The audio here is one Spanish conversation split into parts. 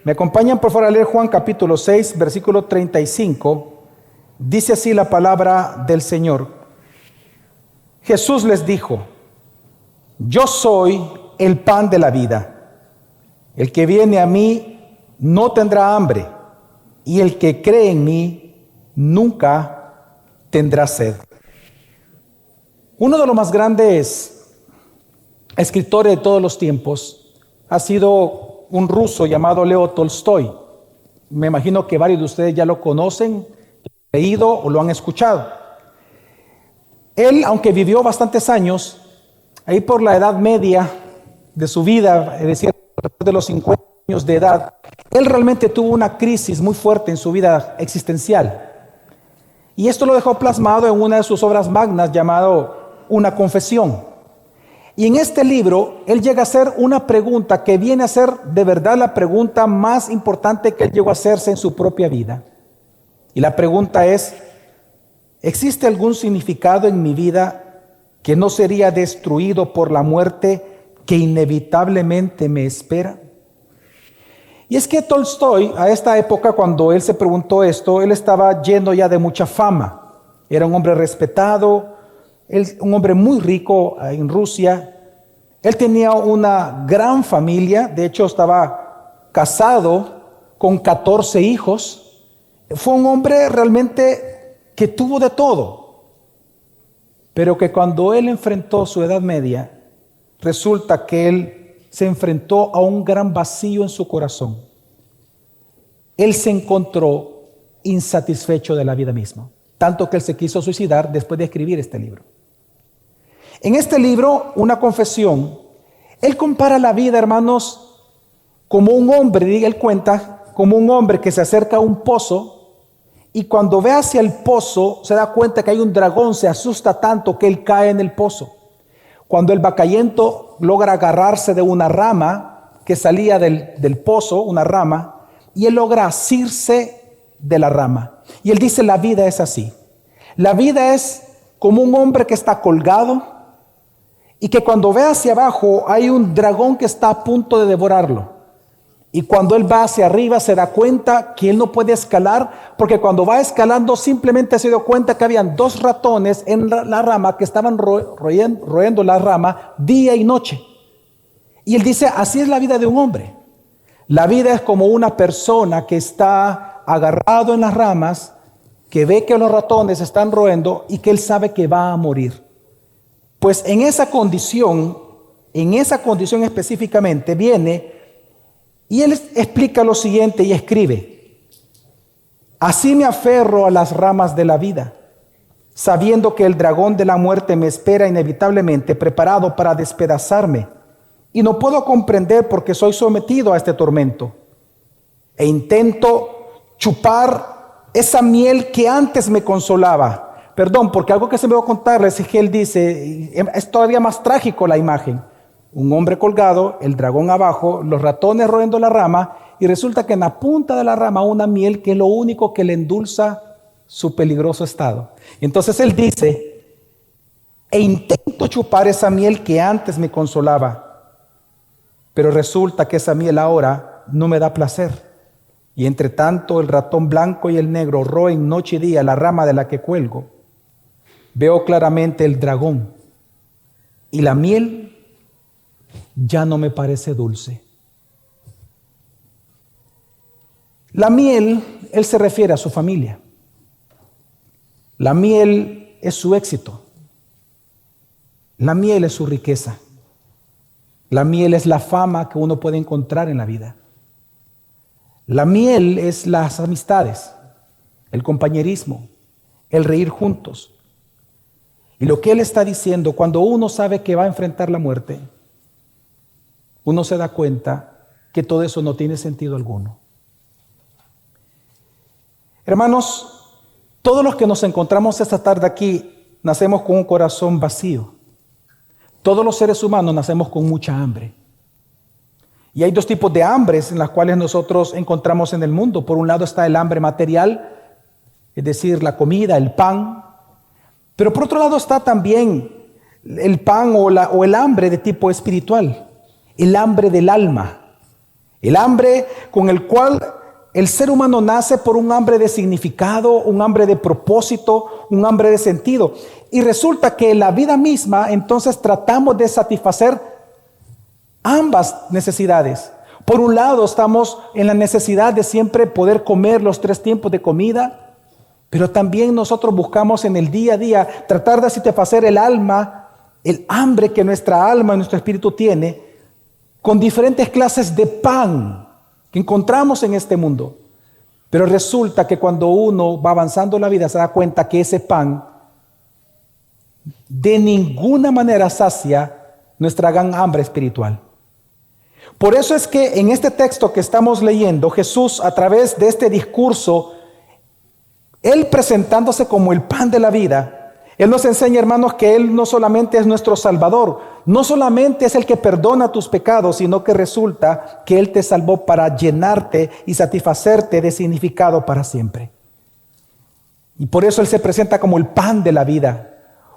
Me acompañan por favor a leer Juan capítulo 6, versículo 35. Dice así la palabra del Señor. Jesús les dijo: yo soy el pan de la vida. El que viene a mí no tendrá hambre, y el que cree en mí nunca tendrá sed. Uno de los más grandes escritores de todos los tiempos ha sido un ruso llamado Leo Tolstoy. Me imagino que varios de ustedes ya lo conocen, leído o lo han escuchado. Él, aunque vivió bastantes años, ahí por la edad media de su vida, es decir, después de los 50 años de edad, él realmente tuvo una crisis muy fuerte en su vida existencial. Y esto lo dejó plasmado en una de sus obras magnas llamado Una confesión. Y en este libro, él llega a hacer una pregunta que viene a ser de verdad la pregunta más importante que él llegó a hacerse en su propia vida. Y la pregunta es: ¿existe algún significado en mi vida que no sería destruido por la muerte que inevitablemente me espera? Y es que Tolstoy, a esta época, cuando él se preguntó esto, él estaba lleno ya de mucha fama. Era un hombre respetado, un hombre muy rico en Rusia. Él tenía una gran familia, de hecho estaba casado con 14 hijos. Fue un hombre realmente que tuvo de todo, pero que cuando él enfrentó su edad media, resulta que él se enfrentó a un gran vacío en su corazón. Él se encontró insatisfecho de la vida misma, tanto que él se quiso suicidar después de escribir este libro. En este libro, Una confesión, él compara la vida, hermanos, como un hombre, él cuenta, como un hombre que se acerca a un pozo y cuando ve hacia el pozo se da cuenta que hay un dragón, se asusta tanto que él cae en el pozo. Cuando el bacayento logra agarrarse de una rama que salía del pozo, una rama, y él logra asirse de la rama. Y él dice: la vida es así. La vida es como un hombre que está colgado y que cuando ve hacia abajo hay un dragón que está a punto de devorarlo. Y cuando él va hacia arriba se da cuenta que él no puede escalar, porque cuando va escalando simplemente se dio cuenta que habían 2 ratones en la rama que estaban royendo la rama día y noche. Y él dice: así es la vida de un hombre. La vida es como una persona que está agarrado en las ramas, que ve que los ratones están royendo y que él sabe que va a morir. Pues en esa condición específicamente viene y él explica lo siguiente y escribe: así me aferro a las ramas de la vida, sabiendo que el dragón de la muerte me espera inevitablemente preparado para despedazarme, y no puedo comprender por qué soy sometido a este tormento. E intento chupar esa miel que antes me consolaba. Perdón, porque algo que se me va a contarles es que él dice, es todavía más trágico la imagen. Un hombre colgado, el dragón abajo, los ratones royendo la rama, y resulta que en la punta de la rama una miel que es lo único que le endulza su peligroso estado. Entonces él dice: e intento chupar esa miel que antes me consolaba, pero resulta que esa miel ahora no me da placer. Y entre tanto el ratón blanco y el negro roen noche y día la rama de la que cuelgo. Veo claramente el dragón y la miel ya no me parece dulce. La miel, él se refiere a su familia. La miel es su éxito. La miel es su riqueza. La miel es la fama que uno puede encontrar en la vida. La miel es las amistades, el compañerismo, el reír juntos. Y lo que él está diciendo, cuando uno sabe que va a enfrentar la muerte, uno se da cuenta que todo eso no tiene sentido alguno. Hermanos, todos los que nos encontramos esta tarde aquí nacemos con un corazón vacío. Todos los seres humanos nacemos con mucha hambre. Y hay 2 tipos de hambres en las cuales nosotros encontramos en el mundo. Por un lado está el hambre material, es decir, la comida, el pan. Pero por otro lado está también el pan o el hambre de tipo espiritual, el hambre del alma, El hambre con el cual el ser humano nace por un hambre de significado, un hambre de propósito, un hambre de sentido. Y resulta que en la vida misma, entonces tratamos de satisfacer ambas necesidades. Por un lado, estamos en la necesidad de siempre poder comer los 3 tiempos de comida, pero también nosotros buscamos en el día a día tratar de satisfacer el alma, el hambre que nuestra alma y nuestro espíritu tiene, con diferentes clases de pan que encontramos en este mundo. Pero resulta que cuando uno va avanzando en la vida se da cuenta que ese pan de ninguna manera sacia nuestra gran hambre espiritual. Por eso es que en este texto que estamos leyendo, Jesús, a través de este discurso, Él presentándose como el pan de la vida, Él nos enseña, hermanos, que Él no solamente es nuestro Salvador, no solamente es el que perdona tus pecados, sino que resulta que Él te salvó para llenarte y satisfacerte de significado para siempre. Y por eso Él se presenta como el pan de la vida.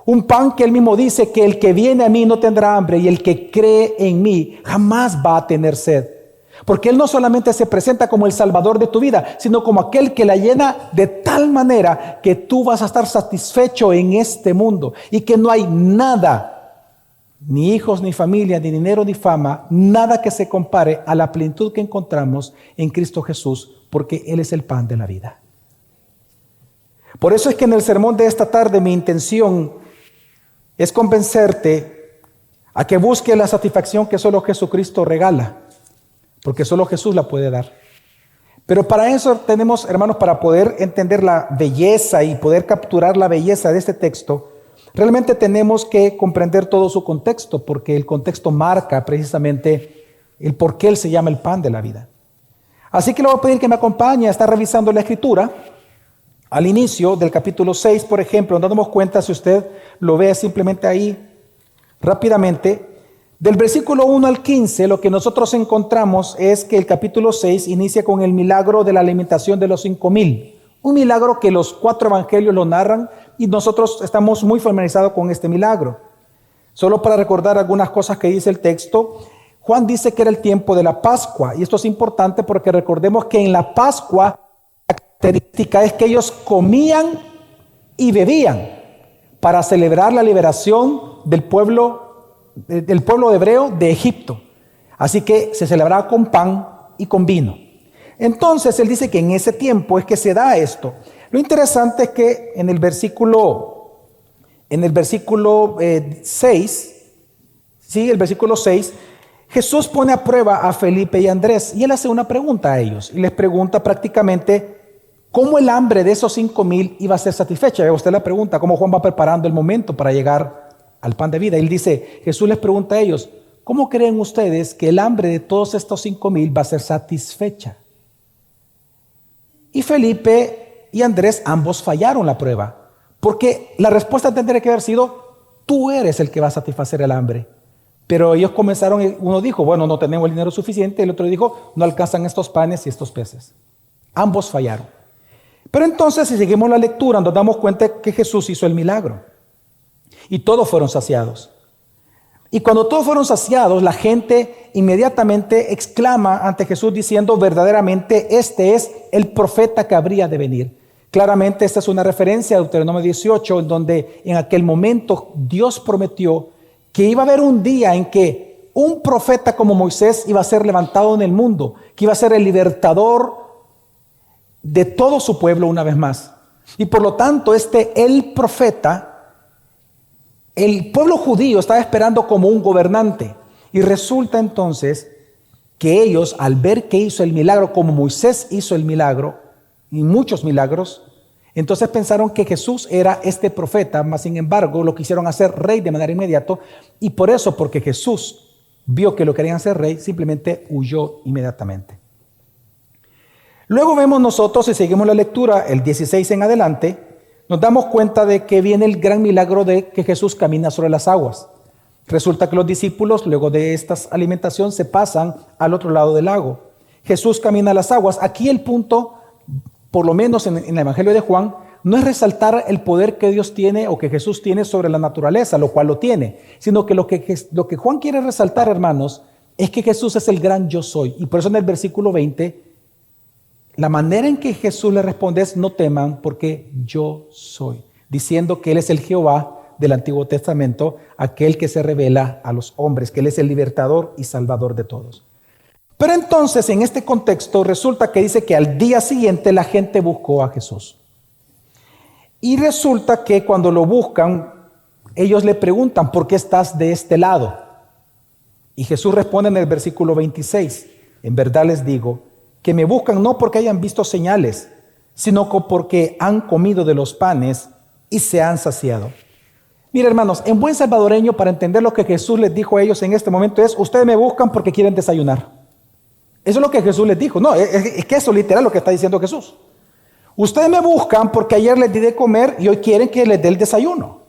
Un pan que Él mismo dice que el que viene a mí no tendrá hambre y el que cree en mí jamás va a tener sed. Porque Él no solamente se presenta como el Salvador de tu vida, sino como aquel que la llena de tal manera que tú vas a estar satisfecho en este mundo y que no hay nada, ni hijos, ni familia, ni dinero, ni fama, nada que se compare a la plenitud que encontramos en Cristo Jesús, porque Él es el pan de la vida. Por eso es que en el sermón de esta tarde mi intención es convencerte a que busques la satisfacción que solo Jesucristo regala, porque solo Jesús la puede dar. Pero para eso tenemos, hermanos, para poder entender la belleza y poder capturar la belleza de este texto, realmente tenemos que comprender todo su contexto, porque el contexto marca precisamente el por qué Él se llama el pan de la vida. Así que le voy a pedir que me acompañe a estar revisando la Escritura. Al inicio del capítulo 6, por ejemplo, nos damos cuenta, si usted lo ve simplemente ahí rápidamente, del versículo 1 al 15, lo que nosotros encontramos es que el capítulo 6 inicia con el milagro de la alimentación de los 5,000. Un milagro que los 4 evangelios lo narran y nosotros estamos muy familiarizados con este milagro. Solo para recordar algunas cosas que dice el texto, Juan dice que era el tiempo de la Pascua, y esto es importante porque recordemos que en la Pascua la característica es que ellos comían y bebían para celebrar la liberación del pueblo hebreo de Egipto. Así que se celebraba con pan y con vino. Entonces él dice que en ese tiempo es que se da esto. Lo interesante es que en el versículo 6, sí, el versículo 6, Jesús pone a prueba a Felipe y Andrés y él hace una pregunta a ellos y les pregunta prácticamente cómo el hambre de esos 5,000 iba a ser satisfecha. Ve usted la pregunta, cómo Juan va preparando el momento para llegar al pan de vida. Él dice, Jesús les pregunta a ellos, ¿cómo creen ustedes que el hambre de todos estos 5,000 va a ser satisfecha? Y Felipe y Andrés ambos fallaron la prueba, porque la respuesta tendría que haber sido, tú eres el que va a satisfacer el hambre. Pero ellos comenzaron, uno dijo, bueno, no tenemos el dinero suficiente, el otro dijo, no alcanzan estos panes y estos peces. Ambos fallaron. Pero entonces, si seguimos la lectura, nos damos cuenta que Jesús hizo el milagro. Y todos fueron saciados. Y cuando todos fueron saciados, la gente inmediatamente exclama ante Jesús diciendo, verdaderamente este es el profeta que habría de venir. Claramente esta es una referencia a Deuteronomio 18, en donde en aquel momento Dios prometió que iba a haber un día en que un profeta como Moisés iba a ser levantado en el mundo, que iba a ser el libertador de todo su pueblo una vez más. Y por lo tanto, el profeta, el pueblo judío estaba esperando como un gobernante. Y resulta entonces que ellos, al ver que hizo el milagro, como Moisés hizo el milagro, y muchos milagros, entonces pensaron que Jesús era este profeta, mas sin embargo lo quisieron hacer rey de manera inmediata. Y por eso, porque Jesús vio que lo querían hacer rey, simplemente huyó inmediatamente. Luego vemos nosotros, si seguimos la lectura, el 16 en adelante, nos damos cuenta de que viene el gran milagro de que Jesús camina sobre las aguas. Resulta que los discípulos, luego de esta alimentación, se pasan al otro lado del lago. Jesús camina a las aguas. Aquí el punto, por lo menos en el Evangelio de Juan, no es resaltar el poder que Dios tiene o que Jesús tiene sobre la naturaleza, lo cual lo tiene, sino que lo que Juan quiere resaltar, hermanos, es que Jesús es el gran yo soy. Y por eso en el versículo 20, la manera en que Jesús le responde es: no teman, porque yo soy. Diciendo que Él es el Jehová del Antiguo Testamento, aquel que se revela a los hombres, que Él es el libertador y salvador de todos. Pero entonces, en este contexto, resulta que dice que al día siguiente la gente buscó a Jesús. Y resulta que cuando lo buscan, ellos le preguntan: ¿por qué estás de este lado? Y Jesús responde en el versículo 26: en verdad les digo que me buscan no porque hayan visto señales, sino porque han comido de los panes y se han saciado. Mira, hermanos, en buen salvadoreño, para entender lo que Jesús les dijo a ellos en este momento es: ustedes me buscan porque quieren desayunar. Eso es lo que Jesús les dijo. No, es que eso es literal lo que está diciendo Jesús. Ustedes me buscan porque ayer les di de comer y hoy quieren que les dé el desayuno.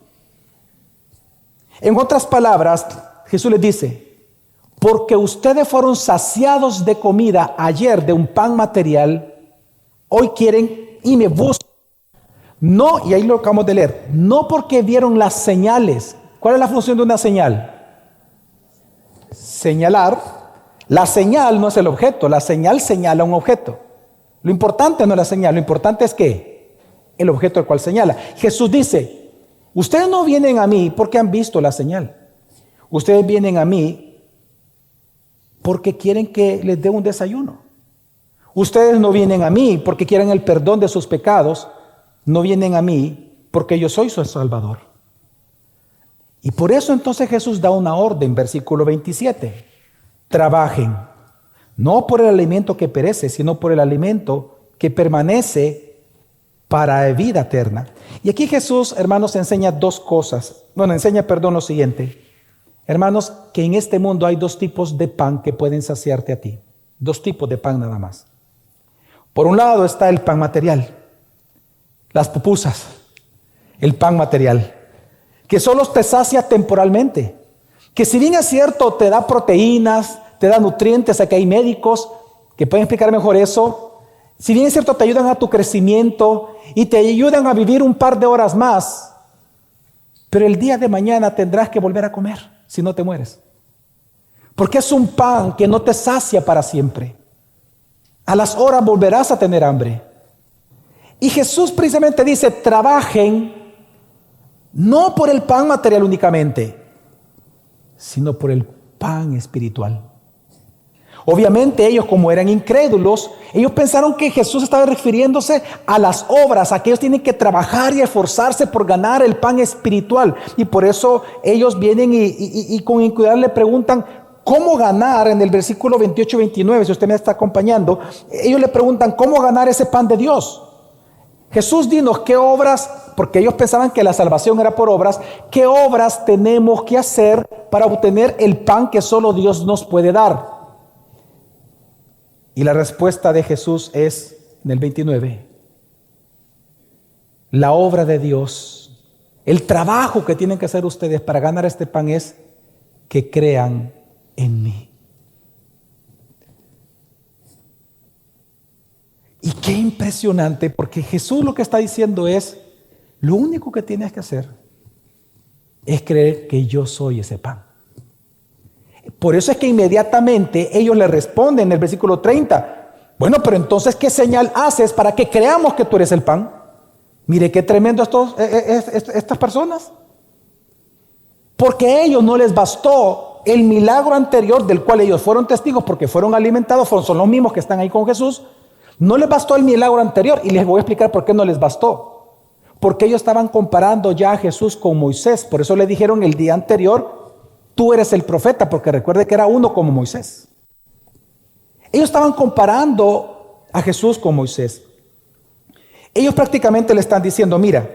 En otras palabras, Jesús les dice: porque ustedes fueron saciados de comida ayer, de un pan material, hoy quieren y me buscan. No, y ahí lo acabamos de leer, no porque vieron las señales. ¿Cuál es la función de una señal? Señalar. La señal no es el objeto, la señal señala un objeto. Lo importante no es la señal, lo importante es que el objeto al cual señala. Jesús dice: ustedes no vienen a mí porque han visto la señal. Ustedes vienen a mí porque quieren que les dé un desayuno. Ustedes no vienen a mí porque quieren el perdón de sus pecados. No vienen a mí porque yo soy su Salvador. Y por eso entonces Jesús da una orden, versículo 27. Trabajen, no por el alimento que perece, sino por el alimento que permanece para vida eterna. Y aquí Jesús, hermanos, enseña dos cosas. Lo siguiente. Hermanos, que en este mundo hay dos tipos de pan que pueden saciarte a ti. Dos tipos de pan nada más. Por un lado está el pan material, las pupusas, el pan material, que solo te sacia temporalmente. Que si bien es cierto, te da proteínas, te da nutrientes, aquí hay médicos que pueden explicar mejor eso. Si bien es cierto, te ayudan a tu crecimiento y te ayudan a vivir un par de horas más, pero el día de mañana tendrás que volver a comer si no te mueres. Porque es un pan que no te sacia para siempre. A las horas volverás a tener hambre. Y Jesús precisamente dice: trabajen no por el pan material únicamente, sino por el pan espiritual. Obviamente ellos, como eran incrédulos, ellos pensaron que Jesús estaba refiriéndose a las obras, a que ellos tienen que trabajar y esforzarse por ganar el pan espiritual. Y por eso ellos vienen y con incuidad le preguntan cómo ganar. En el versículo 28-29, si usted me está acompañando, ellos le preguntan cómo ganar ese pan de Dios. Jesús, dinos qué obras, porque ellos pensaban que la salvación era por obras, qué obras tenemos que hacer para obtener el pan que solo Dios nos puede dar. Y la respuesta de Jesús es en el 29. La obra de Dios, el trabajo que tienen que hacer ustedes para ganar este pan es que crean en mí. Y qué impresionante, porque Jesús lo que está diciendo es: lo único que tienes que hacer es creer que yo soy ese pan. Por eso es que inmediatamente ellos le responden en el versículo 30: bueno, pero entonces, ¿qué señal haces para que creamos que tú eres el pan? Mire qué tremendo estas personas. Porque a ellos no les bastó el milagro anterior del cual ellos fueron testigos, porque fueron alimentados, son los mismos que están ahí con Jesús. No les bastó el milagro anterior, y les voy a explicar por qué no les bastó. Porque ellos estaban comparando ya a Jesús con Moisés. Por eso le dijeron el día anterior: tú eres el profeta, porque recuerde que era uno como Moisés. Ellos estaban comparando a Jesús con Moisés. Ellos prácticamente le están diciendo: mira,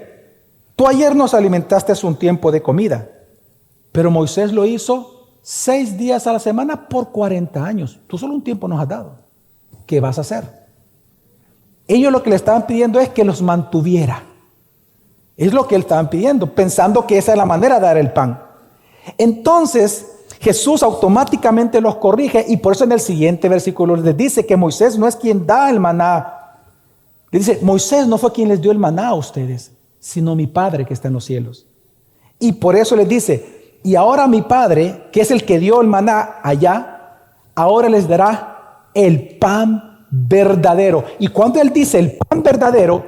tú ayer nos alimentaste un tiempo de comida, pero Moisés lo hizo 6 días a la semana por 40 años. Tú solo un tiempo nos has dado. ¿Qué vas a hacer? Ellos lo que le estaban pidiendo es que los mantuviera. Es lo que él estaban pidiendo, pensando que esa es la manera de dar el pan. Entonces Jesús automáticamente los corrige, y por eso en el siguiente versículo les dice que Moisés no es quien da el maná. Le dice: Moisés no fue quien les dio el maná a ustedes, sino mi Padre que está en los cielos. Y por eso les dice: y ahora mi Padre, que es el que dio el maná allá, ahora les dará el pan verdadero. Y cuando Él dice el pan verdadero,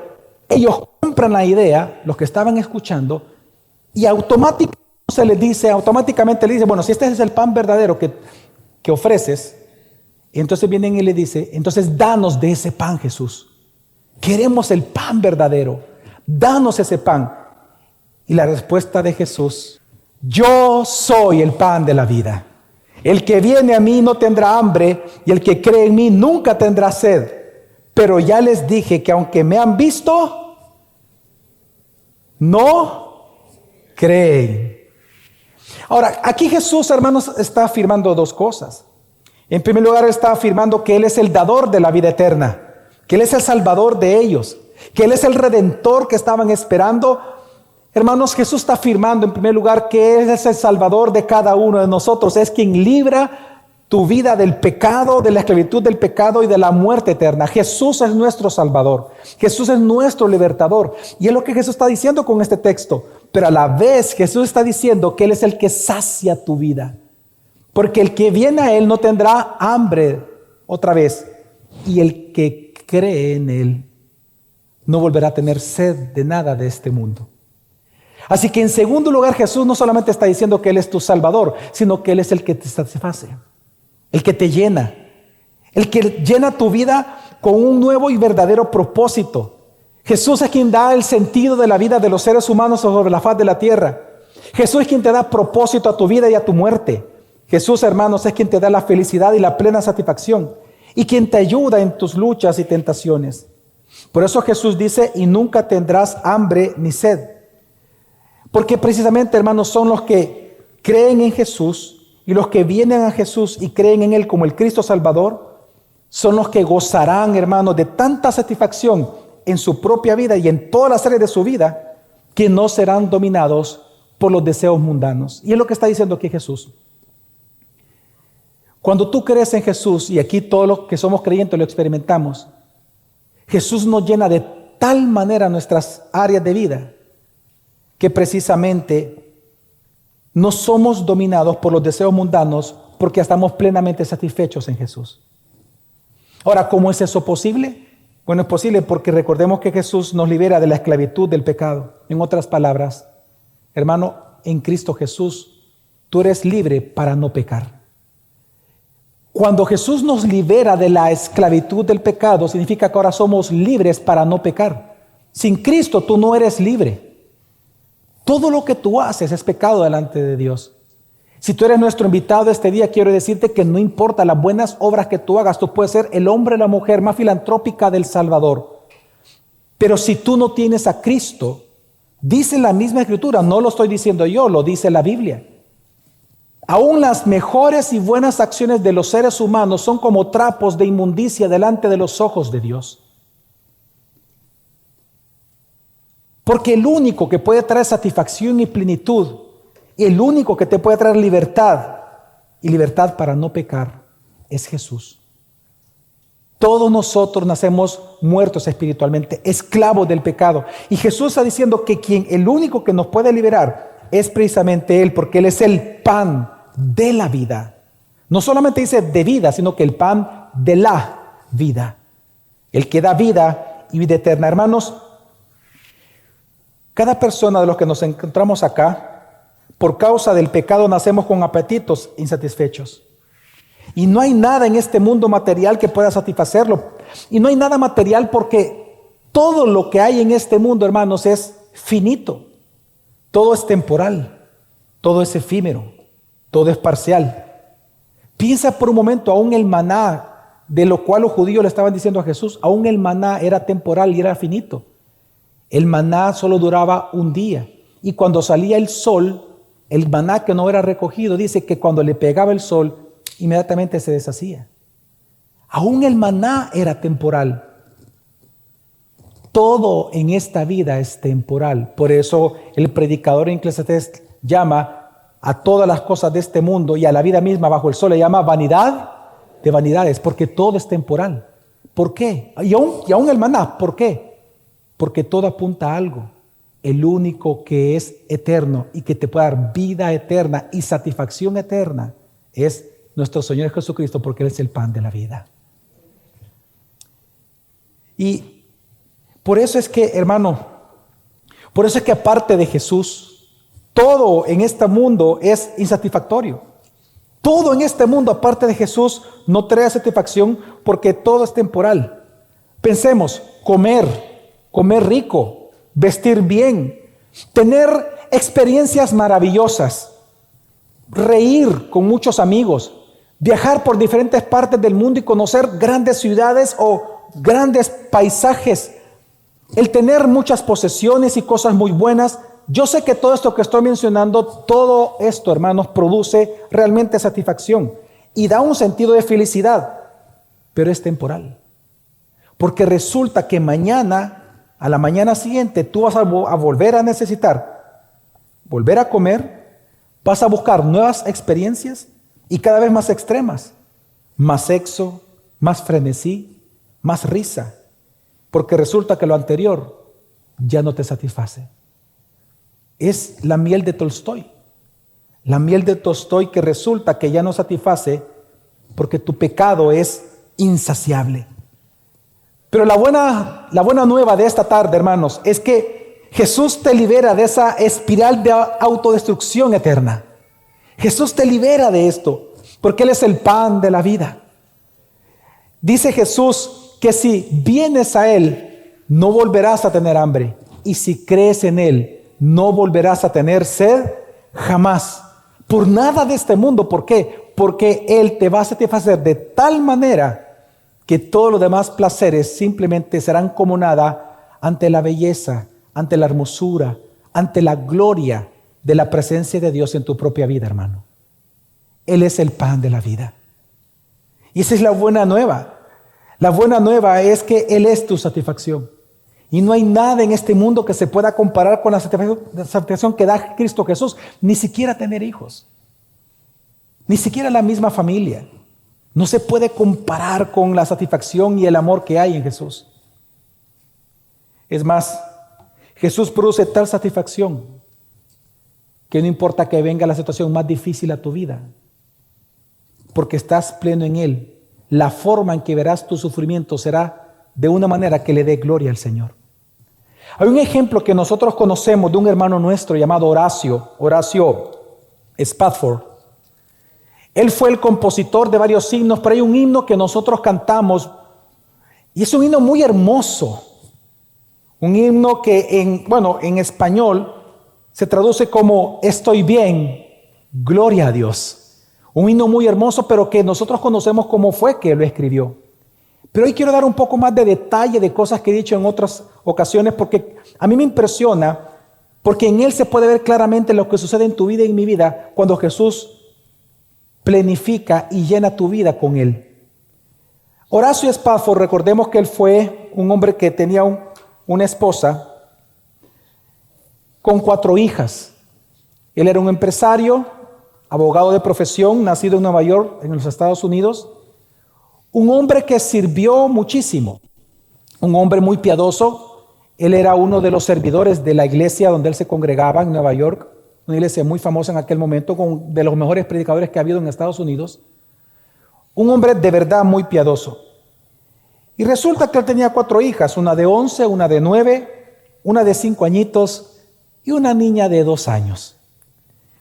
ellos compran la idea, los que estaban escuchando, y automáticamente le dice, bueno, si este es el pan verdadero que ofreces, y entonces vienen y le dice, entonces danos de ese pan, Jesús. Queremos el pan verdadero, danos ese pan. Y la respuesta de Jesús: yo soy el pan de la vida. El que viene a mí no tendrá hambre, y el que cree en mí nunca tendrá sed. Pero ya les dije que aunque me han visto, no creen. Ahora, aquí Jesús, hermanos, está afirmando dos cosas. En primer lugar, está afirmando que Él es el dador de la vida eterna, que Él es el salvador de ellos, que Él es el redentor que estaban esperando. Hermanos, Jesús está afirmando en primer lugar que Él es el salvador de cada uno de nosotros. Es quien libra tu vida del pecado, de la esclavitud del pecado y de la muerte eterna. Jesús es nuestro salvador. Jesús es nuestro libertador. Y es lo que Jesús está diciendo con este texto. Pero a la vez Jesús está diciendo que Él es el que sacia tu vida. Porque el que viene a Él no tendrá hambre otra vez. Y el que cree en Él no volverá a tener sed de nada de este mundo. Así que en segundo lugar, Jesús no solamente está diciendo que Él es tu Salvador, sino que Él es el que te satisface, el que te llena, el que llena tu vida con un nuevo y verdadero propósito. Jesús es quien da el sentido de la vida de los seres humanos sobre la faz de la tierra. Jesús es quien te da propósito a tu vida y a tu muerte. Jesús, hermanos, es quien te da la felicidad y la plena satisfacción, y quien te ayuda en tus luchas y tentaciones. Por eso Jesús dice, y nunca tendrás hambre ni sed. Porque precisamente, hermanos, son los que creen en Jesús y los que vienen a Jesús y creen en Él como el Cristo Salvador, son los que gozarán, hermanos, de tanta satisfacción en su propia vida y en todas las áreas de su vida, que no serán dominados por los deseos mundanos. Y es lo que está diciendo aquí Jesús. Cuando tú crees en Jesús, y aquí todos los que somos creyentes lo experimentamos, Jesús nos llena de tal manera nuestras áreas de vida, que precisamente no somos dominados por los deseos mundanos, porque estamos plenamente satisfechos en Jesús. Ahora, ¿cómo es eso posible? Bueno, es posible porque recordemos que Jesús nos libera de la esclavitud del pecado. En otras palabras, hermano, en Cristo Jesús, tú eres libre para no pecar. Cuando Jesús nos libera de la esclavitud del pecado, significa que ahora somos libres para no pecar. Sin Cristo tú no eres libre. Todo lo que tú haces es pecado delante de Dios. Si tú eres nuestro invitado este día, quiero decirte que no importa las buenas obras que tú hagas, tú puedes ser el hombre o la mujer más filantrópica del Salvador. Pero si tú no tienes a Cristo, dice la misma Escritura, no lo estoy diciendo yo, lo dice la Biblia. Aún las mejores y buenas acciones de los seres humanos son como trapos de inmundicia delante de los ojos de Dios. Porque el único que puede traer satisfacción y plenitud, y el único que te puede traer libertad, y libertad para no pecar, es Jesús. Todos nosotros nacemos muertos espiritualmente, esclavos del pecado. Y Jesús está diciendo que el único que nos puede liberar es precisamente Él, porque Él es el pan de la vida. No solamente dice de vida, sino que el pan de la vida. El que da vida y vida eterna. Hermanos, cada persona de los que nos encontramos acá, por causa del pecado nacemos con apetitos insatisfechos. Y no hay nada en este mundo material que pueda satisfacerlo. Y no hay nada material porque todo lo que hay en este mundo, hermanos, es finito. Todo es temporal. Todo es efímero. Todo es parcial. Piensa por un momento, aún el maná, de lo cual los judíos le estaban diciendo a Jesús, aún el maná era temporal y era finito. El maná solo duraba un día. Y cuando salía el sol, el maná que no era recogido, dice que cuando le pegaba el sol, inmediatamente se deshacía. Aún el maná era temporal. Todo en esta vida es temporal. Por eso el predicador en Eclesiastés llama a todas las cosas de este mundo y a la vida misma bajo el sol, le llama vanidad de vanidades, porque todo es temporal. ¿Por qué? Y aún el maná, ¿por qué? Porque todo apunta a algo. El único que es eterno y que te puede dar vida eterna y satisfacción eterna es nuestro Señor Jesucristo, porque Él es el pan de la vida. Y por eso es que, hermano, por eso es que aparte de Jesús, todo en este mundo es insatisfactorio. Todo en este mundo, aparte de Jesús, no trae satisfacción porque todo es temporal. Pensemos, comer rico, vestir bien, tener experiencias maravillosas, reír con muchos amigos, viajar por diferentes partes del mundo y conocer grandes ciudades o grandes paisajes, el tener muchas posesiones y cosas muy buenas. Yo sé que todo esto que estoy mencionando, todo esto, hermanos, produce realmente satisfacción y da un sentido de felicidad, pero es temporal. Porque resulta que mañana, a la mañana siguiente, tú vas a volver a necesitar, volver a comer, vas a buscar nuevas experiencias y cada vez más extremas, más sexo, más frenesí, más risa, porque resulta que lo anterior ya no te satisface. Es la miel de Tolstoy. La miel de Tolstoy que resulta que ya no satisface porque tu pecado es insaciable. Pero la buena nueva de esta tarde, hermanos, es que Jesús te libera de esa espiral de autodestrucción eterna. Jesús te libera de esto porque Él es el pan de la vida. Dice Jesús que si vienes a Él, no volverás a tener hambre. Y si crees en Él, no volverás a tener sed jamás. Por nada de este mundo. ¿Por qué? Porque Él te va a satisfacer de tal manera que todos los demás placeres simplemente serán como nada ante la belleza, ante la hermosura, ante la gloria de la presencia de Dios en tu propia vida, hermano. Él es el pan de la vida. Y esa es la buena nueva. La buena nueva es que Él es tu satisfacción. Y no hay nada en este mundo que se pueda comparar con la satisfacción que da Cristo Jesús. Ni siquiera tener hijos. Ni siquiera la misma familia. No se puede comparar con la satisfacción y el amor que hay en Jesús. Es más, Jesús produce tal satisfacción que no importa que venga la situación más difícil a tu vida, porque estás pleno en Él. La forma en que verás tu sufrimiento será de una manera que le dé gloria al Señor. Hay un ejemplo que nosotros conocemos de un hermano nuestro llamado Horacio Spafford. Él fue el compositor de varios himnos, pero hay un himno que nosotros cantamos y es un himno muy hermoso. Un himno que en español se traduce como estoy bien, gloria a Dios. Un himno muy hermoso, pero que nosotros conocemos cómo fue que lo escribió. Pero hoy quiero dar un poco más de detalle de cosas que he dicho en otras ocasiones, porque a mí me impresiona, porque en él se puede ver claramente lo que sucede en tu vida y en mi vida cuando Jesús plenifica y llena tu vida con Él. Horacio Spafford, recordemos que él fue un hombre que tenía una esposa con 4 hijas. Él era un empresario, abogado de profesión, nacido en Nueva York, en los Estados Unidos. Un hombre que sirvió muchísimo, un hombre muy piadoso. Él era uno de los servidores de la iglesia donde él se congregaba en Nueva York. Una iglesia muy famosa en aquel momento, de los mejores predicadores que ha habido en Estados Unidos. Un hombre de verdad muy piadoso. Y resulta que él tenía 4 hijas, una de 11, una de 9, una de 5 añitos y una niña de 2 años.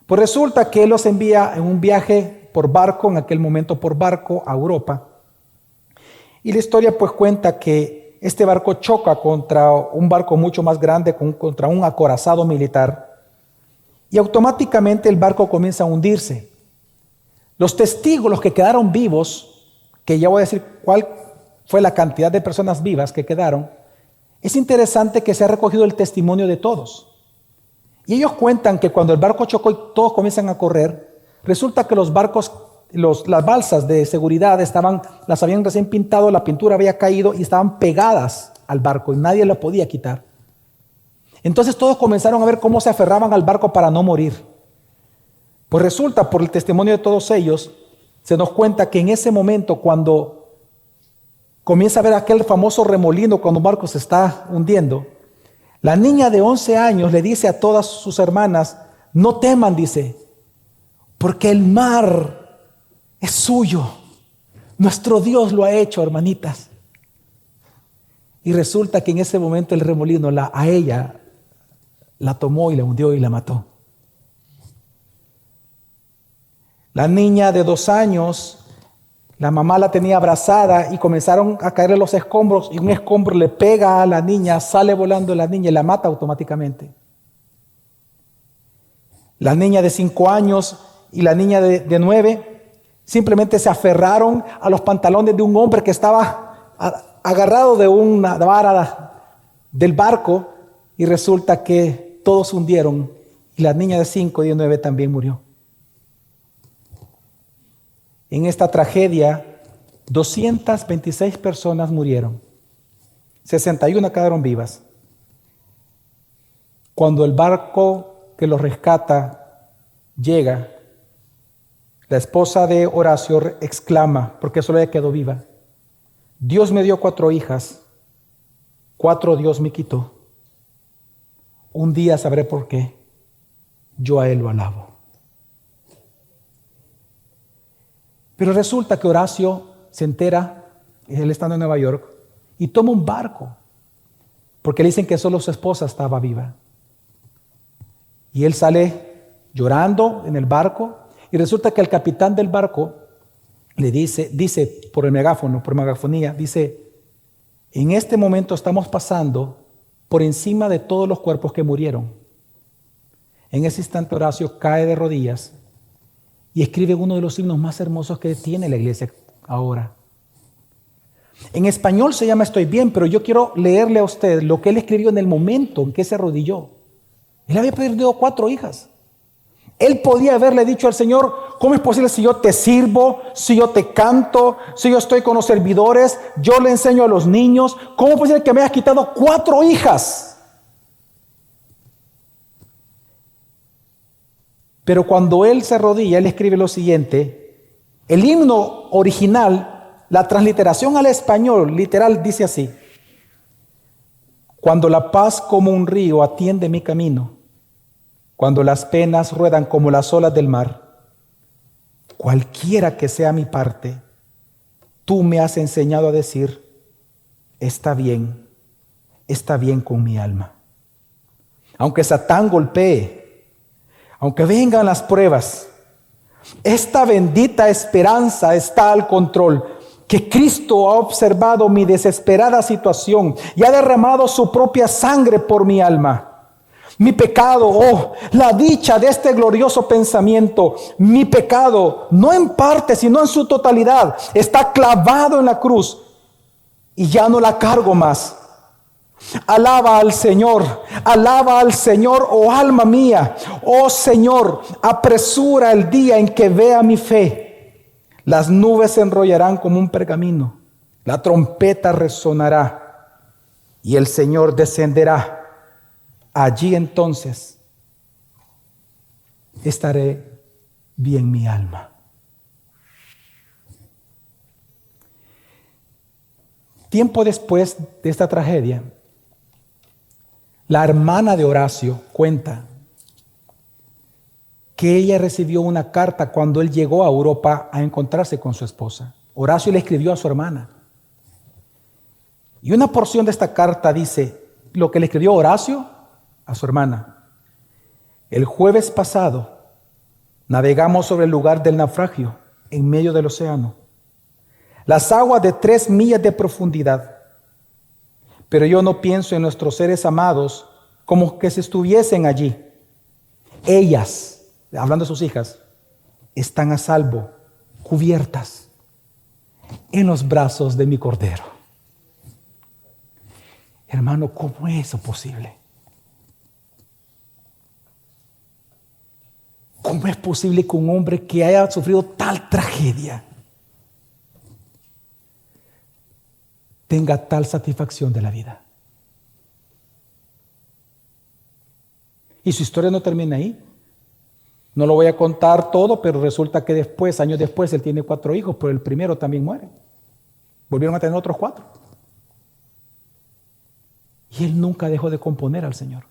Pues resulta que él los envía en un viaje por barco, en aquel momento por barco, a Europa. Y la historia pues cuenta que este barco choca contra un barco mucho más grande, contra un acorazado militar. Y automáticamente el barco comienza a hundirse. Los testigos, los que quedaron vivos, que ya voy a decir cuál fue la cantidad de personas vivas que quedaron, es interesante que se ha recogido el testimonio de todos. Y ellos cuentan que cuando el barco chocó y todos comienzan a correr, resulta que los barcos, las balsas de seguridad las habían recién pintado, la pintura había caído y estaban pegadas al barco y nadie la podía quitar. Entonces todos comenzaron a ver cómo se aferraban al barco para no morir. Pues resulta, por el testimonio de todos ellos, se nos cuenta que en ese momento, cuando comienza a ver aquel famoso remolino cuando un barco se está hundiendo, la niña de 11 años le dice a todas sus hermanas, no teman, dice, porque el mar Es suyo. Nuestro Dios lo ha hecho, hermanitas. Y resulta que en ese momento el remolino a ella la tomó y la hundió y la mató. La niña de 2 años, la mamá la tenía abrazada y comenzaron a caerle los escombros y un escombro le pega a la niña, sale volando la niña y la mata automáticamente. La niña de 5 años y la niña de 9 simplemente se aferraron a los pantalones de un hombre que estaba agarrado de una vara del barco y resulta que todos se hundieron y la niña de 5 y de 9 también murió. En esta tragedia, 226 personas murieron. 61 quedaron vivas. Cuando el barco que los rescata llega, la esposa de Horacio exclama, porque solo ella quedó viva: Dios me dio 4 hijas, 4 Dios me quitó. Un día sabré por qué. Yo a él lo alabo. Pero resulta que Horacio se entera, él estando en Nueva York, y toma un barco, porque le dicen que solo su esposa estaba viva. Y él sale llorando en el barco, y resulta que el capitán del barco le dice por el megáfono, por megafonía, dice: en este momento estamos pasando por encima de todos los cuerpos que murieron. En ese instante Horacio cae de rodillas y escribe uno de los himnos más hermosos que tiene la iglesia ahora. En español se llama Estoy bien, pero yo quiero leerle a usted lo que él escribió en el momento en que se arrodilló. Él había perdido 4 hijas. Él podía haberle dicho al Señor: ¿cómo es posible si yo te sirvo, si yo te canto, si yo estoy con los servidores, yo le enseño a los niños? ¿Cómo es posible que me hayas quitado 4 hijas? Pero cuando él se arrodilla, él escribe lo siguiente. El himno original, la transliteración al español literal dice así: cuando la paz como un río atiende mi camino, cuando las penas ruedan como las olas del mar, cualquiera que sea mi parte, tú me has enseñado a decir: está bien con mi alma. Aunque Satán golpee, aunque vengan las pruebas, esta bendita esperanza está al control, que Cristo ha observado mi desesperada situación y ha derramado su propia sangre por mi alma. Mi pecado, la dicha de este glorioso pensamiento, mi pecado, no en parte, sino en su totalidad, está clavado en la cruz y ya no la cargo más. Alaba al Señor, oh alma mía. Oh Señor, apresura el día en que vea mi fe. Las nubes se enrollarán como un pergamino, la trompeta resonará y el Señor descenderá. Allí entonces estaré bien mi alma. Tiempo después de esta tragedia, la hermana de Horacio cuenta que ella recibió una carta cuando él llegó a Europa a encontrarse con su esposa. Horacio le escribió a su hermana. Y una porción de esta carta dice lo que le escribió Horacio a su hermana: el jueves pasado navegamos sobre el lugar del naufragio en medio del océano, las aguas de 3 millas de profundidad. Pero yo no pienso en nuestros seres amados como que si estuviesen allí. Ellas, hablando de sus hijas, están a salvo, cubiertas en los brazos de mi Cordero. Hermano, ¿cómo es eso posible? ¿Cómo es posible que un hombre que haya sufrido tal tragedia tenga tal satisfacción de la vida? Y su historia no termina ahí. No lo voy a contar todo, pero resulta que después, años después, él tiene 4 hijos, pero el primero también muere. Volvieron a tener otros 4. Y él nunca dejó de componer al Señor.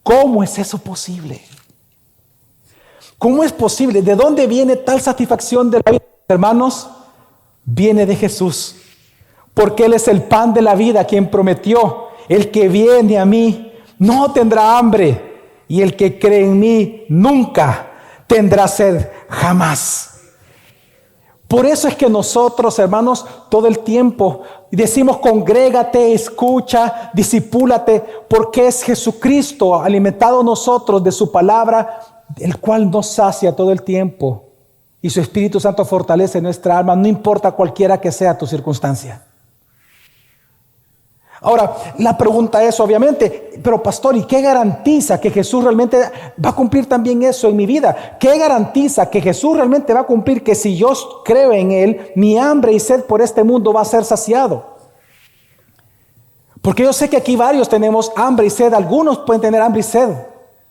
¿Cómo es eso posible? ¿Cómo es posible? ¿De dónde viene tal satisfacción de la vida, hermanos? Viene de Jesús. Porque Él es el pan de la vida, quien prometió: el que viene a mí no tendrá hambre, y el que cree en mí nunca tendrá sed, jamás. Por eso es que nosotros, hermanos, todo el tiempo decimos: congrégate, escucha, discipúlate, porque es Jesucristo alimentado nosotros de su palabra, el cual nos sacia todo el tiempo, y su Espíritu Santo fortalece nuestra alma, no importa cualquiera que sea tu circunstancia. Ahora, la pregunta es obviamente: pero pastor, ¿y qué garantiza que Jesús realmente va a cumplir también eso en mi vida? ¿Qué garantiza que Jesús realmente va a cumplir que si yo creo en Él, mi hambre y sed por este mundo va a ser saciado? Porque yo sé que aquí varios tenemos hambre y sed. Algunos pueden tener hambre y sed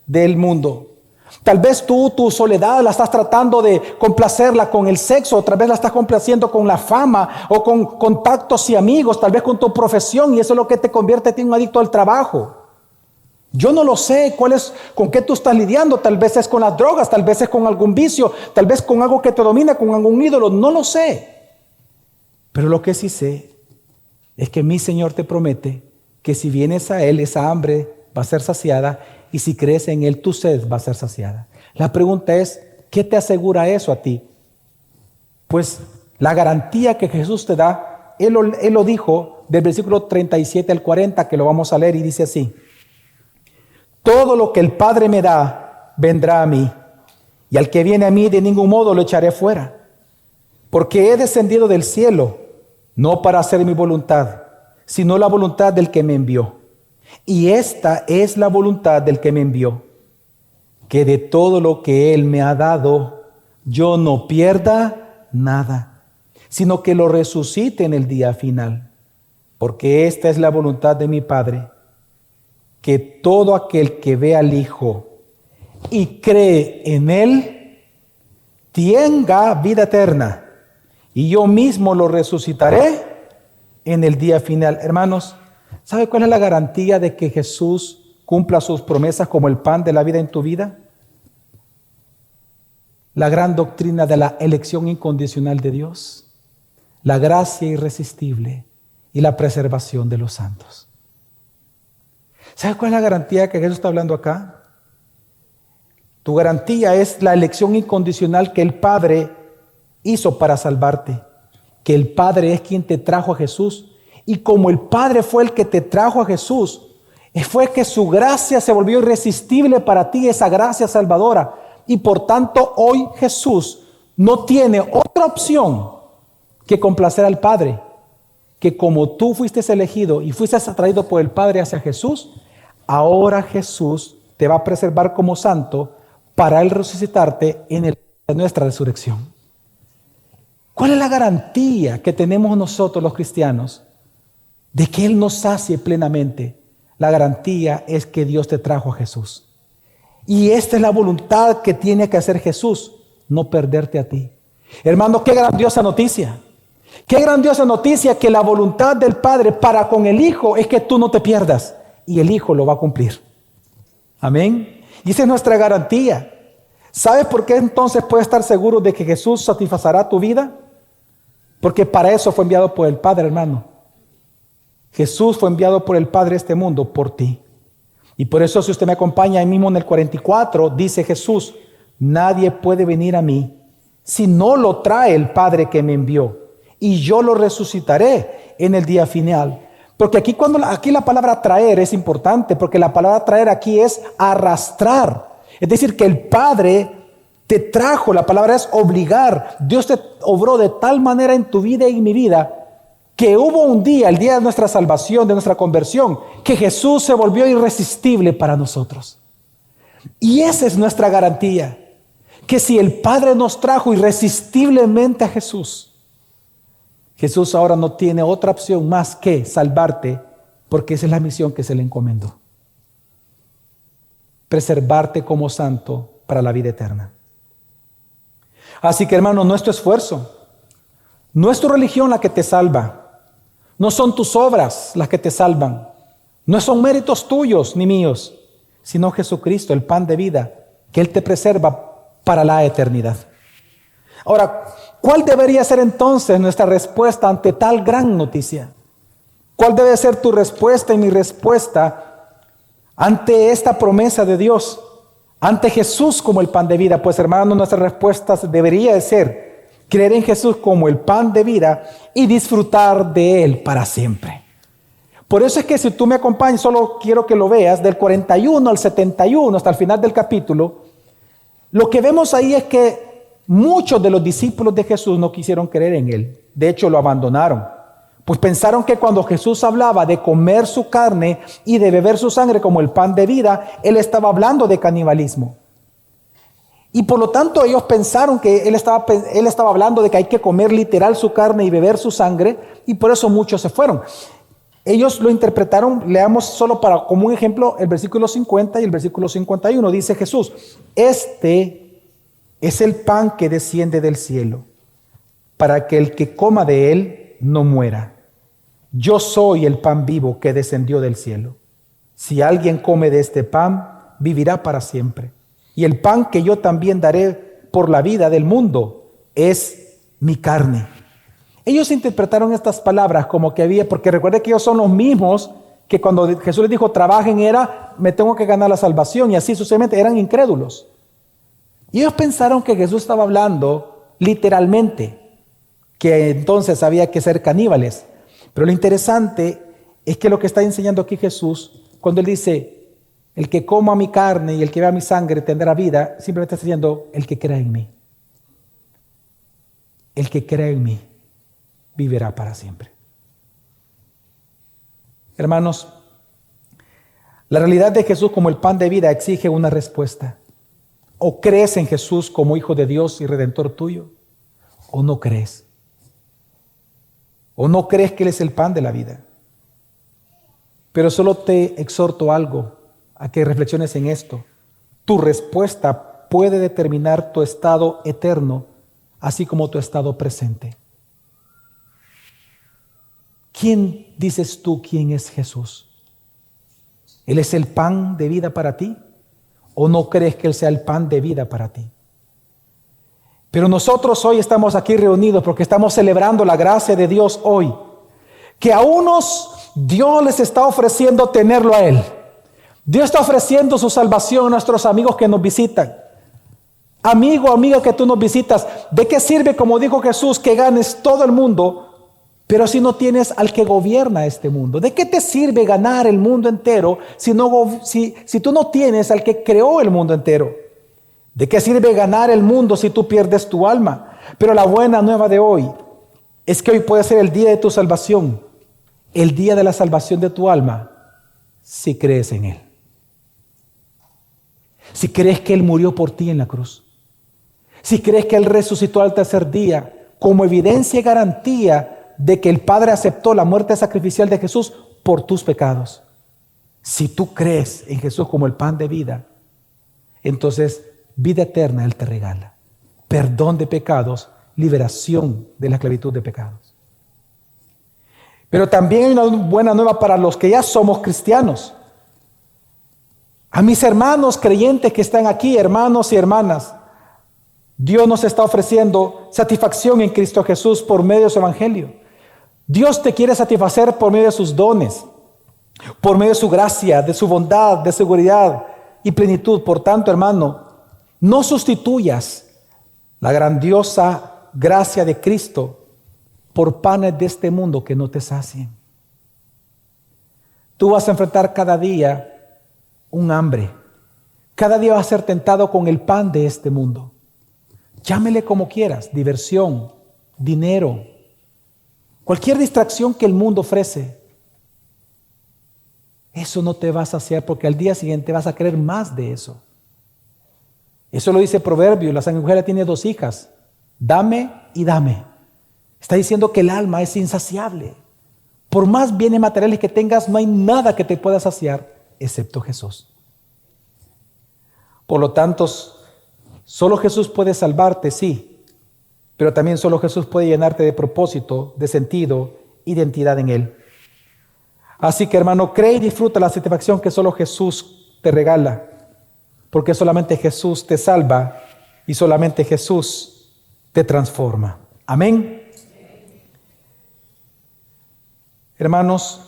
del mundo. Tal vez tú, tu soledad, la estás tratando de complacerla con el sexo, otra vez la estás complaciendo con la fama o con contactos y amigos, tal vez con tu profesión, y eso es lo que te convierte a ti en un adicto al trabajo. Yo no lo sé con qué tú estás lidiando. Tal vez es con las drogas, tal vez es con algún vicio, tal vez con algo que te domina, con algún ídolo, no lo sé. Pero lo que sí sé es que mi Señor te promete que si vienes a Él, esa hambre va a ser saciada, y si crees en Él, tu sed va a ser saciada. La pregunta es: ¿qué te asegura eso a ti? Pues la garantía que Jesús te da, Él lo dijo del versículo 37 al 40, que lo vamos a leer, y dice así: todo lo que el Padre me da, vendrá a mí, y al que viene a mí, de ningún modo lo echaré fuera. Porque he descendido del cielo, no para hacer mi voluntad, sino la voluntad del que me envió. Y esta es la voluntad del que me envió, que de todo lo que Él me ha dado, yo no pierda nada, sino que lo resucite en el día final. Porque esta es la voluntad de mi Padre, que todo aquel que ve al Hijo y cree en Él, tenga vida eterna, y yo mismo lo resucitaré en el día final. Hermanos, ¿sabe cuál es la garantía de que Jesús cumpla sus promesas como el pan de la vida en tu vida? La gran doctrina de la elección incondicional de Dios, la gracia irresistible y la preservación de los santos. ¿Sabe cuál es la garantía que Jesús está hablando acá? Tu garantía es la elección incondicional que el Padre hizo para salvarte, que el Padre es quien te trajo a Jesús. Y como el Padre fue el que te trajo a Jesús, fue que su gracia se volvió irresistible para ti, esa gracia salvadora. Y por tanto hoy Jesús no tiene otra opción que complacer al Padre. Que como tú fuiste elegido y fuiste atraído por el Padre hacia Jesús, ahora Jesús te va a preservar como santo para Él resucitarte en nuestra resurrección. ¿Cuál es la garantía que tenemos nosotros los cristianos de que Él nos sacie plenamente? La garantía es que Dios te trajo a Jesús. Y esta es la voluntad que tiene que hacer Jesús, no perderte a ti. Hermano, qué grandiosa noticia. Qué grandiosa noticia que la voluntad del Padre para con el Hijo es que tú no te pierdas. Y el Hijo lo va a cumplir. Amén. Y esa es nuestra garantía. ¿Sabes por qué entonces puedes estar seguro de que Jesús satisfacerá tu vida? Porque para eso fue enviado por el Padre, hermano. Jesús fue enviado por el Padre a este mundo por ti. Y por eso, si usted me acompaña ahí mismo en el 44, dice Jesús: nadie puede venir a mí si no lo trae el Padre que me envió, y yo lo resucitaré en el día final. Porque aquí la palabra traer es importante, porque la palabra traer aquí es arrastrar. Es decir, que el Padre te trajo, la palabra es obligar. Dios te obró de tal manera en tu vida y en mi vida, que hubo un día, el día de nuestra salvación, de nuestra conversión, que Jesús se volvió irresistible para nosotros. Y esa es nuestra garantía, que si el Padre nos trajo irresistiblemente a Jesús, Jesús ahora no tiene otra opción más que salvarte, porque esa es la misión que se le encomendó. Preservarte como santo para la vida eterna. Así que, hermano, no es tu esfuerzo, no es tu religión la que te salva, no son tus obras las que te salvan, no son méritos tuyos ni míos, sino Jesucristo, el pan de vida, que Él te preserva para la eternidad. Ahora, ¿cuál debería ser entonces nuestra respuesta ante tal gran noticia? ¿Cuál debe ser tu respuesta y mi respuesta ante esta promesa de Dios? Ante Jesús como el pan de vida. Pues hermanos, nuestra respuesta debería de ser creer en Jesús como el pan de vida y disfrutar de Él para siempre. Por eso es que si tú me acompañas, solo quiero que lo veas, del 41 al 71 hasta el final del capítulo, lo que vemos ahí es que muchos de los discípulos de Jesús no quisieron creer en Él. De hecho, lo abandonaron. Pues pensaron que cuando Jesús hablaba de comer su carne y de beber su sangre como el pan de vida, Él estaba hablando de canibalismo. Y por lo tanto ellos pensaron que Él estaba hablando de que hay que comer literal su carne y beber su sangre, y por eso muchos se fueron. Ellos lo interpretaron, leamos solo como un ejemplo el versículo 50 y el versículo 51. Dice Jesús: este es el pan que desciende del cielo, para que el que coma de él no muera. Yo soy el pan vivo que descendió del cielo. Si alguien come de este pan, vivirá para siempre. Y el pan que yo también daré por la vida del mundo es mi carne. Ellos interpretaron estas palabras como que había, porque recuerden que ellos son los mismos que cuando Jesús les dijo trabajen me tengo que ganar la salvación, y así sucesivamente, eran incrédulos. Y ellos pensaron que Jesús estaba hablando literalmente, que entonces había que ser caníbales. Pero lo interesante es que lo que está enseñando aquí Jesús, cuando Él dice, el que coma mi carne y el que beba mi sangre tendrá vida, simplemente está diciendo, el que crea en mí. El que crea en mí vivirá para siempre. Hermanos, la realidad de Jesús como el pan de vida exige una respuesta. O crees en Jesús como Hijo de Dios y Redentor tuyo, o no crees. O no crees que Él es el pan de la vida. Pero solo te exhorto algo, a que reflexiones en esto. Tu respuesta puede determinar tu estado eterno, así como tu estado presente. ¿Quién dices tú quién es Jesús? ¿Él es el pan de vida para ti? ¿O no crees que Él sea el pan de vida para ti? Pero nosotros hoy estamos aquí reunidos porque estamos celebrando la gracia de Dios hoy. Que a unos Dios les está ofreciendo tenerlo a Él. Dios está ofreciendo su salvación a nuestros amigos que nos visitan. Amigo, amiga que tú nos visitas, ¿de qué sirve, como dijo Jesús, que ganes todo el mundo, pero si no tienes al que gobierna este mundo? ¿De qué te sirve ganar el mundo entero si tú no tienes al que creó el mundo entero? ¿De qué sirve ganar el mundo si tú pierdes tu alma? Pero la buena nueva de hoy es que hoy puede ser el día de tu salvación, el día de la salvación de tu alma, si crees en Él. Si crees que Él murió por ti en la cruz. Si crees que Él resucitó al tercer día como evidencia y garantía de que el Padre aceptó la muerte sacrificial de Jesús por tus pecados. Si tú crees en Jesús como el pan de vida, entonces vida eterna Él te regala. Perdón de pecados, liberación de la esclavitud de pecados. Pero también hay una buena nueva para los que ya somos cristianos. A mis hermanos creyentes que están aquí, hermanos y hermanas, Dios nos está ofreciendo satisfacción en Cristo Jesús por medio de su evangelio. Dios te quiere satisfacer por medio de sus dones, por medio de su gracia, de su bondad, de seguridad y plenitud. Por tanto, hermano, no sustituyas la grandiosa gracia de Cristo por panes de este mundo que no te sacien. Tú vas a enfrentar cada día un hambre. Cada día vas a ser tentado con el pan de este mundo. Llámele como quieras, diversión, dinero, cualquier distracción que el mundo ofrece. Eso no te va a saciar porque al día siguiente vas a querer más de eso. Eso lo dice Proverbio, la sanguijuela tiene 2 hijas, dame y dame. Está diciendo que el alma es insaciable. Por más bienes materiales que tengas, no hay nada que te pueda saciar excepto Jesús. Por lo tanto, solo Jesús puede salvarte, sí, pero también solo Jesús puede llenarte de propósito, de sentido, identidad en Él. Así que, hermano, cree y disfruta la satisfacción que solo Jesús te regala, porque solamente Jesús te salva y solamente Jesús te transforma. Amén. Hermanos,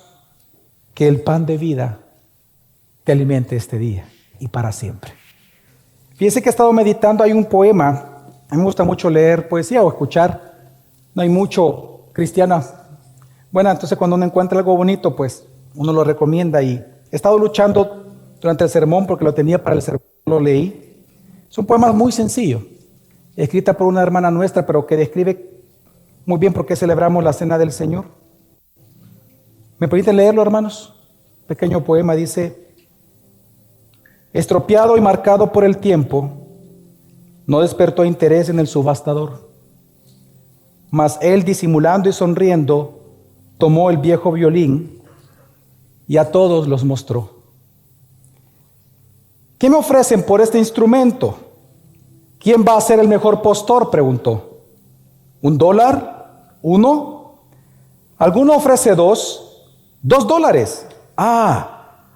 que el pan de vida te alimente este día y para siempre. Fíjense que he estado meditando, hay un poema, a mí me gusta mucho leer poesía o escuchar, no hay mucho cristiana. Bueno, entonces cuando uno encuentra algo bonito, pues uno lo recomienda y he estado luchando durante el sermón porque lo tenía para el sermón, lo leí. Es un poema muy sencillo, escrita por una hermana nuestra, pero que describe muy bien por qué celebramos la Cena del Señor. ¿Me permiten leerlo, hermanos? Pequeño poema, dice: estropeado y marcado por el tiempo, no despertó interés en el subastador. Mas él, disimulando y sonriendo, tomó el viejo violín y a todos los mostró. ¿Qué me ofrecen por este instrumento? ¿Quién va a ser el mejor postor?, preguntó. $1, ¿1? ¿Alguno ofrece $2? $2.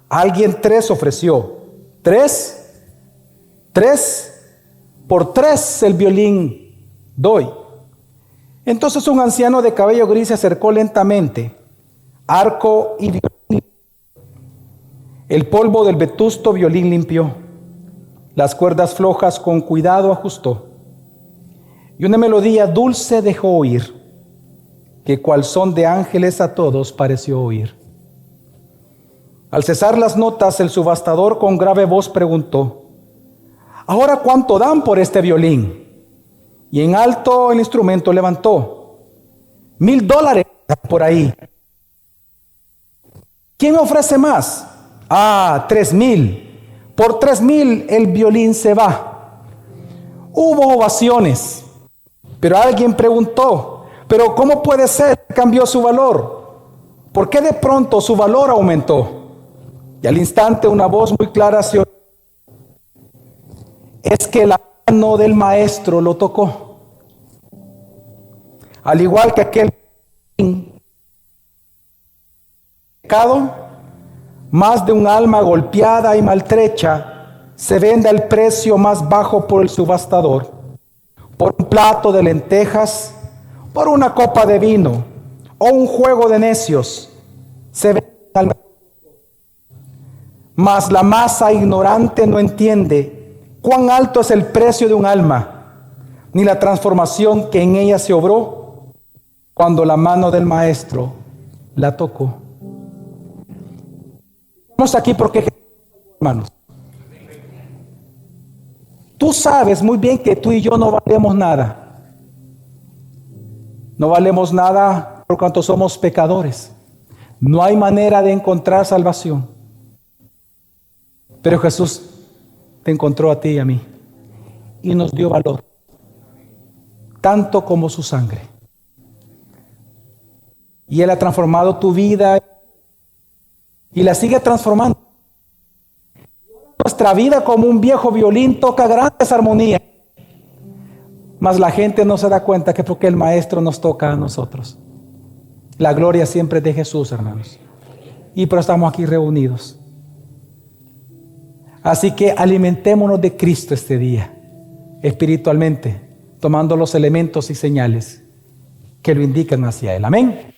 Alguien 3 ofreció. ¿3? Por 3 el violín doy. Entonces un anciano de cabello gris se acercó lentamente, arco y violín. El polvo del vetusto violín limpió, las cuerdas flojas con cuidado ajustó, y una melodía dulce dejó oír, que cual son de ángeles a todos pareció oír. Al cesar las notas, el subastador con grave voz preguntó: ¿ahora cuánto dan por este violín? Y en alto el instrumento levantó. $1,000 por ahí. ¿Quién me ofrece más? 3,000. Por 3,000 el violín se va. Hubo ovaciones, pero alguien preguntó: ¿pero cómo puede ser que cambió su valor? ¿Por qué de pronto su valor aumentó? Y al instante una voz muy clara se oyó: es que la mano del maestro lo tocó. Al igual que aquel pecado, más de un alma golpeada y maltrecha se vende al precio más bajo por el subastador, por un plato de lentejas, por una copa de vino o un juego de necios, se vende al mercado. Mas la masa ignorante no entiende cuán alto es el precio de un alma, ni la transformación que en ella se obró cuando la mano del maestro la tocó. Estamos aquí porque, hermanos, tú sabes muy bien que tú y yo no valemos nada. No valemos nada por cuanto somos pecadores. No hay manera de encontrar salvación. Pero Jesús te encontró a ti y a mí y nos dio valor, tanto como su sangre. Y Él ha transformado tu vida y la sigue transformando. Nuestra vida, como un viejo violín, toca grandes armonías, mas la gente no se da cuenta que porque el Maestro nos toca a nosotros. La gloria siempre es de Jesús, hermanos, y por eso estamos aquí reunidos. Así que alimentémonos de Cristo este día, espiritualmente, tomando los elementos y señales que lo indican hacia Él. Amén.